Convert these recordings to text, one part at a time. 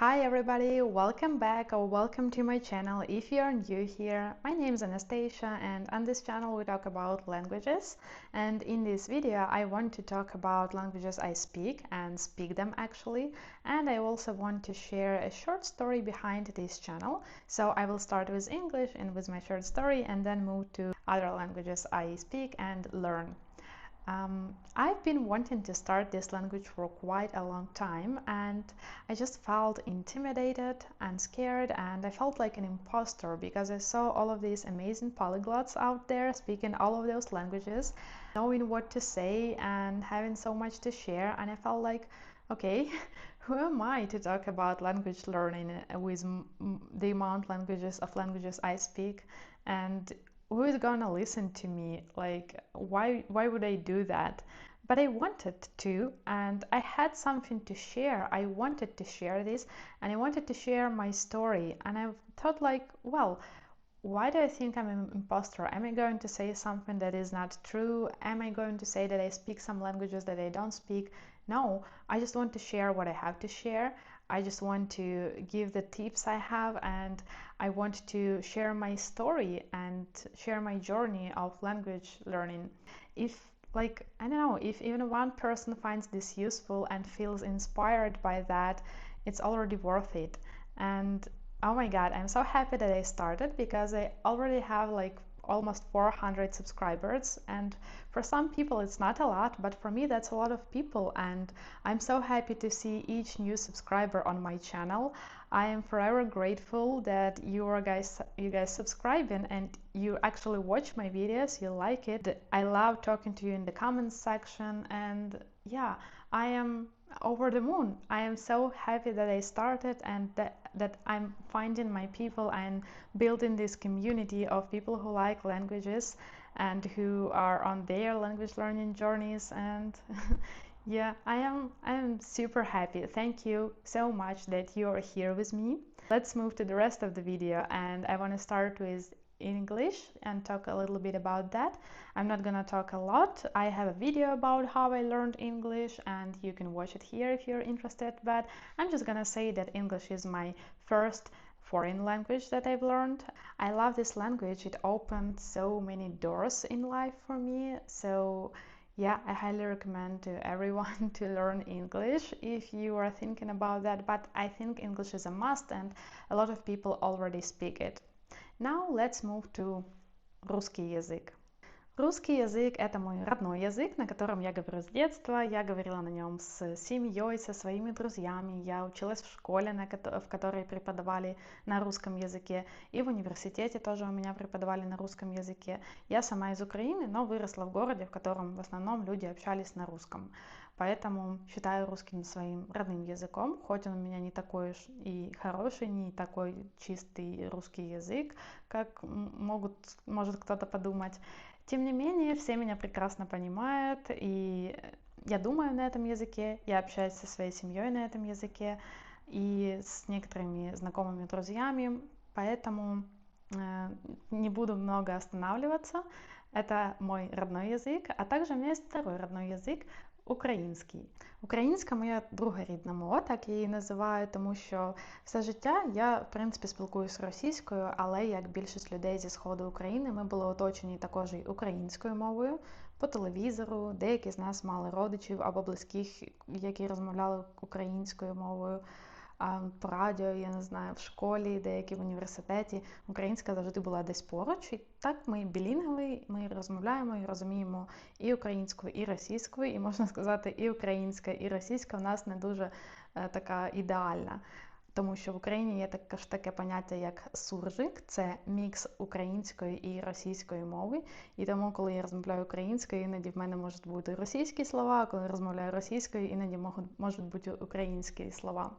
Hi everybody, welcome back or welcome to my channel. If you're new here, my name is Anastasia and on this channel we talk about languages, and in this video I want to talk about languages I speak and speak them actually, and I also want to share a short story behind this channel. So I will start with English and with my short story and then move to other languages I speak and learn. I've been wanting to start this language for quite a long time, and I just felt intimidated and scared, and I felt like an imposter because I saw all of these amazing polyglots out there speaking all of those languages, knowing what to say and having so much to share, and I felt like, okay, who am I to talk about language learning with the amount of languages I speak, and who is gonna listen to me? Like, why would I do that? But I wanted to, and I had something to share. I wanted to share this, and I wanted to share my story. And I thought, like, well, why do I think I'm an imposter? Am I going to say something that is not true? Am I going to say that I speak some languages that I don't speak? No, I just want to share what I have to share. I just want to give the tips I have, and I want to share my story and share my journey of language learning. If, like, I don't know, if even one person finds this useful and feels inspired by that, it's already worth it. And oh my god, I'm so happy that I started because I already have like almost 400 subscribers, and for some people it's not a lot, but for me that's a lot of people, and I'm so happy to see each new subscriber on my channel. I am forever grateful that you guys subscribing and you actually watch my videos, you like it. I love talking to you in the comments section, and yeah, I am over the moon. I am so happy that I started and that I'm finding my people and building this community of people who like languages and who are on their language learning journeys. And yeah, I am super happy. Thank you so much that you are here with me. Let's move to the rest of the video, and I want to start with English and talk a little bit about that. I'm not gonna talk a lot. I have a video about how I learned English and you can watch it here if you're interested, but I'm just gonna say that English is my first foreign language that I've learned. I love this language. It opened so many doors in life for me. So yeah, I highly recommend to everyone to learn English if you are thinking about that, but I think English is a must and a lot of people already speak it. Now let's move to русский язык. Русский язык – это мой родной язык, на котором я говорю с детства. Я говорила на нем с семьей, со своими друзьями. Я училась в школе, в которой преподавали на русском языке. И в университете тоже у меня преподавали на русском языке. Я сама из Украины, но выросла в городе, в котором в основном люди общались на русском. Поэтому считаю русским своим родным языком, хоть он у меня не такой уж и хороший, не такой чистый русский язык, как может кто-то подумать. Тем не менее, все меня прекрасно понимают, и я думаю на этом языке, я общаюсь со своей семьей на этом языке и с некоторыми знакомыми друзьями, поэтому не буду много останавливаться. Это мой родной язик, а также у меня есть второй родной язик український. Українська моя друга рідна мова, так я її називаю, тому що все життя я, в принципі, спілкуюся російською, але як більшість людей зі сходу України, ми були оточені також і українською мовою по телевізору. Деякі з нас мали родичів або близьких, які розмовляли українською мовою. По радіо, я не знаю, в школі, деякі в університеті. Українська завжди була десь поруч. І так ми білінгви, ми розмовляємо і розуміємо і українською, і російською. І можна сказати, і українська, і російська в нас не дуже така ідеальна. Тому що в Україні є також таке поняття, як суржик, це мікс української і російської мови. І тому, коли я розмовляю українською, іноді в мене можуть бути російські слова, а коли я розмовляю російською, іноді можуть бути українські слова.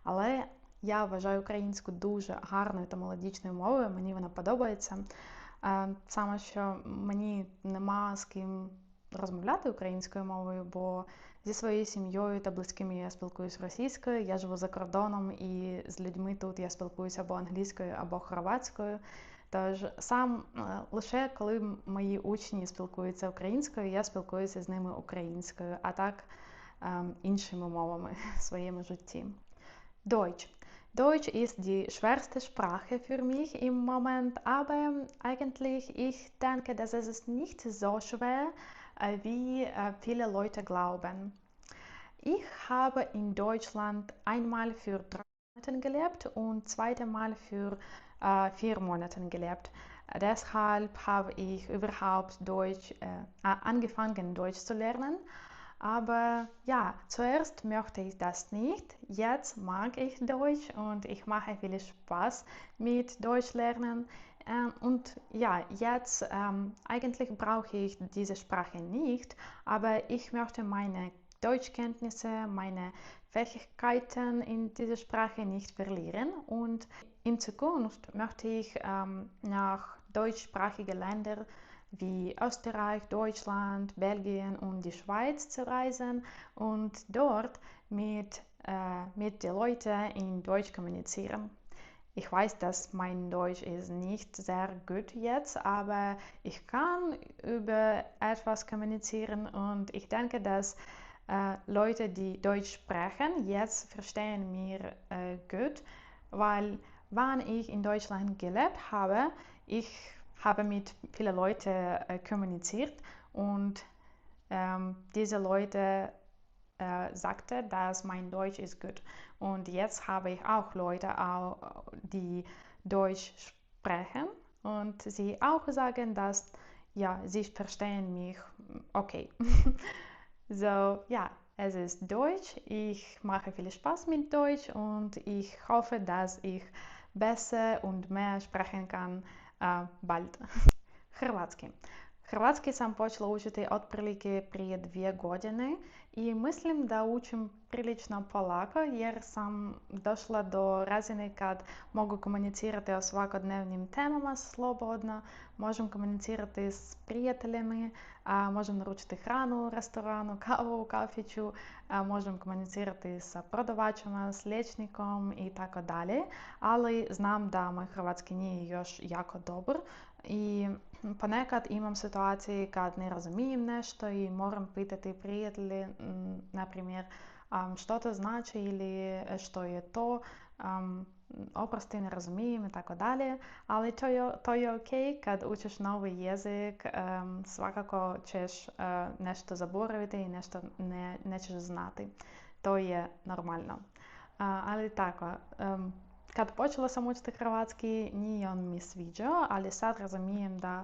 Але я вважаю українську дуже гарною та мелодичною мовою, мені вона подобається. Саме, що мені нема з ким розмовляти українською мовою, бо зі своєю сім'єю та близькими я спілкуюсь російською, я живу за кордоном і з людьми тут я спілкуюся або англійською, або хорватською. Тож лише коли мої учні спілкуються українською, я спілкуюся з ними українською, а так іншими мовами в своєму житті. Deutsch. Deutsch ist die schwerste Sprache für mich im Moment, aber eigentlich ich denke, dass es ist nicht so schwer, wie viele Leute glauben. Ich habe in Deutschland einmal für 3 Monate gelebt und zweite Mal für 4 Monate gelebt. Deshalb habe ich überhaupt angefangen, Deutsch zu lernen. Aber ja, zuerst möchte ich das nicht. Jetzt mag ich Deutsch und ich mache viel Spaß mit Deutsch lernen. Und ja, jetzt eigentlich brauche ich diese Sprache nicht, aber ich möchte meine Deutschkenntnisse, meine Fähigkeiten in dieser Sprache nicht verlieren. Und in Zukunft möchte ich nach deutschsprachigen Ländern wie Österreich, Deutschland, Belgien und die Schweiz zu reisen und dort mit den Leuten in Deutsch kommunizieren. Ich weiß, dass mein Deutsch ist nicht sehr gut jetzt, aber ich kann über etwas kommunizieren und ich denke, dass Leute, die Deutsch sprechen, jetzt verstehen mir gut, weil wann ich in Deutschland gelebt habe, ich habe mit vielen Leuten kommuniziert und diese Leute sagten, dass mein Deutsch ist gut. Und jetzt habe ich auch Leute, die Deutsch sprechen und sie auch sagen, dass ja, sie verstehen mich okay. So, ja, es ist Deutsch. Ich mache viel Spaß mit Deutsch und ich hoffe, dass ich besser und mehr sprechen kann bald. Hrvatski. Hrvatski sam počela učiti otprilike prije 2 godine i mislim da učim prilično polako jer sam došla do razine kad mogu komunicirati o svakodnevnim temama slobodno, možem komunicirati s prijateljima, možem naručiti hranu u restoranu, kavu u kafiću, možem komunicirati sa prodavačima, s liječnikom i tako dalje, ali znam da moj hrvatski nije još jako dobar i ponekad imam situacije kad ne razumijem nešto i moram pitati prijatelje, na primjer, što to znači ili što je to, oprosti ne razumijem i tako dalje, ali to je ok kad učiš novi jezik, svakako ćeš nešto zaboraviti i nešto nećeš znati. To je normalno. Ali tako, kad počela sam učiti hrvatski, nije on mi sviđao, ali sad razumijem da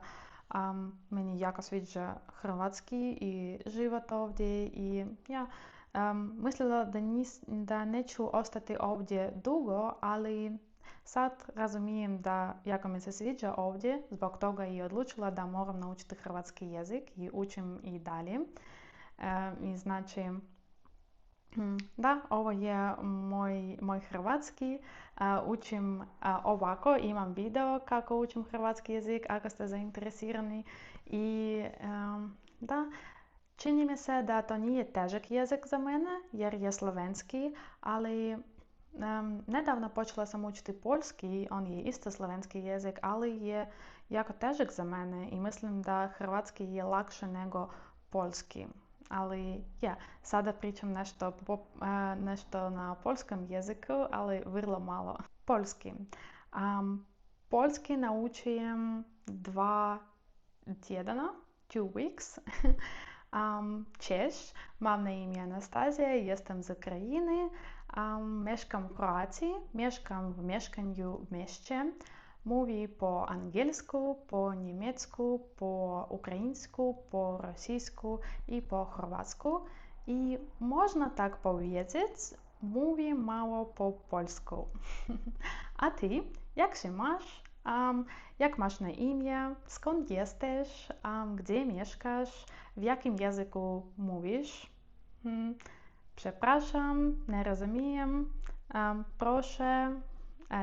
meni jako sviđa hrvatski i život ovdje i ja, mislila da neću ostati ovdje dugo, ali sad razumijem da jako mi se sviđa ovdje, zbog toga i odlučila da moram naučiti hrvatski jezik i učim i dalje. I znači, da, ovo je moj hrvatski. Učim ovako, imam video kako učim hrvatski jezik, ako ste zainteresirani. I da, čini mi se da to nije težak jezik za mene, jer je slovenski, ali nedavno počela sam učiti poljski, on je isto slovenski jezik, ali je jako težak za mene i mislim da hrvatski je lakše nego poljski. Ali ja, sada pričam nešto na poljskom jeziku, ali vrlo malo. Poljski. Poljski naučujem 2 tjedana, 2 weeks. Češ, mam na imię Anastazja, jestem z Ukrainy, mieszkam w Kroacji, mieszkam w mieszkaniu w mieście. Mówi po angielsku, po niemiecku, po ukraińsku, po rosyjsku i po chorwacku. I można tak powiedzieć, mówi mało po polsku. A ty, jak się masz? Jak masz na imię? Skąd jesteś? Gdzie mieszkasz? W jakim języku mówisz? Przepraszam, nie rozumiem. Proszę,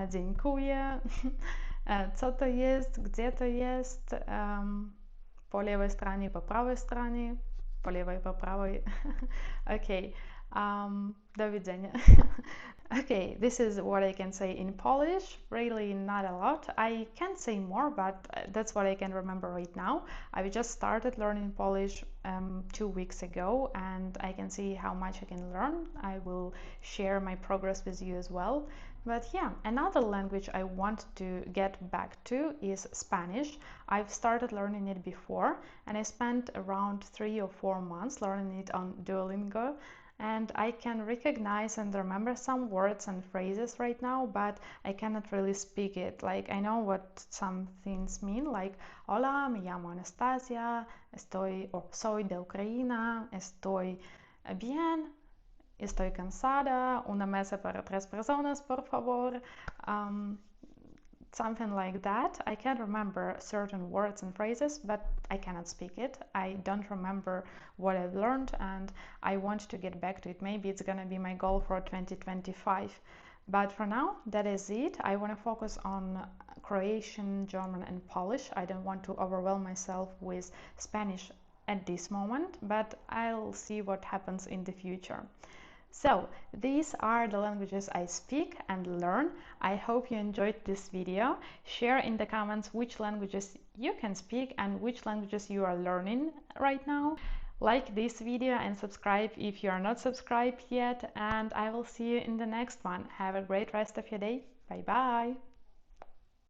dziękuję. Co to jest? Gdzie to jest? Po lewej stronie, po prawej stronie? Po lewej, po prawej. Okej. Do widzenia. Okay, this is what I can say in Polish. Really not a lot. I can say more, but that's what I can remember right now. I just started learning Polish 2 weeks ago, and I can see how much I can learn. I will share my progress with you as well. But yeah, another language I want to get back to is Spanish. I've started learning it before, and I spent around 3 or 4 months learning it on Duolingo, and I can recognize and remember some words and phrases right now, but I cannot really speak it. Like, I know what some things mean, like hola, me llamo Anastasia, soy de Ucrania, estoy bien, estoy cansada, una mesa para 3 personas, por favor. Um, Something like that. I can remember certain words and phrases, but I cannot speak it. I don't remember what I've learned, and I want to get back to it. Maybe it's gonna be my goal for 2025. But for now, that is it. I want to focus on Croatian, German, and Polish. I don't want to overwhelm myself with Spanish at this moment, but I'll see what happens in the future. So these are the languages I speak and learn. I hope you enjoyed this video. Share in the comments which languages you can speak and which languages you are learning right now. Like this video and subscribe if you are not subscribed yet, and I will see you in the next one. Have a great rest of your day. Bye bye.